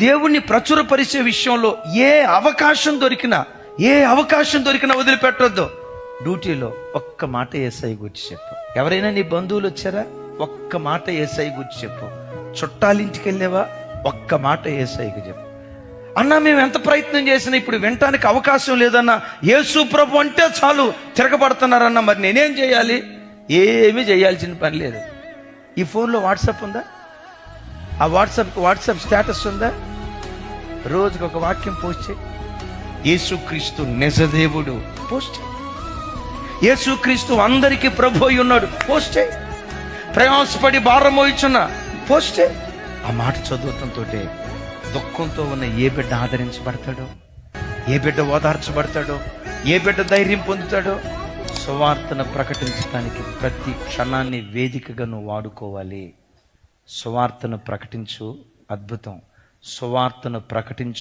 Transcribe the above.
దేవుణ్ణి ప్రచురపరిచే విషయంలో ఏ అవకాశం దొరికినా వదిలిపెట్టొద్దు. డ్యూటీలో ఒక్క మాట యేసయ్య గురించి చెప్పు. ఎవరైనా నీ బంధువులు వచ్చారా, ఒక్క మాట యేసయ్య గురించి చెప్పు. చుట్టాలింటికి వెళ్ళేవా, ఒక్క మాట యేసయ్యకి చెప్పు. అన్నా మేము ఎంత ప్రయత్నం చేసినా ఇప్పుడు వినటానికి అవకాశం లేదన్నా, యేసు ప్రభు అంటే చాలు తిరగబడుతున్నారన్నా, మరి నేనేం చేయాలి? ఏమీ చేయాల్సిన పని లేదు. ఈ ఫోన్లో వాట్సాప్ ఉందా? ఆ వాట్సాప్ స్టేటస్ ఉందా? రోజుకి ఒక వాక్యం పోస్ట్ చేయి. యేసుక్రీస్తు నిజదేవుడు పోస్ట్ చేయి. యేసుక్రీస్తు అందరికీ ప్రభు అయి ఉన్నాడు పోస్ట్ చేయి. ప్రయాసపడి భారం మోయిచున్న పోస్ట్ చేయి. ఆ మాట చదవటంతో దుఃఖంతో ఉన్న ఏ బిడ్డ ఆదరించబడతాడో, ఏ బిడ్డ ఓదార్చబడతాడో, ఏ బిడ్డ ధైర్యం పొందుతాడో. సువార్తను ప్రకటించడానికి ప్రతి క్షణాన్ని వేదికగా నువ్వు వాడుకోవాలి. సువార్తను ప్రకటించు. అద్భుతం. సువార్తను ప్రకటించు.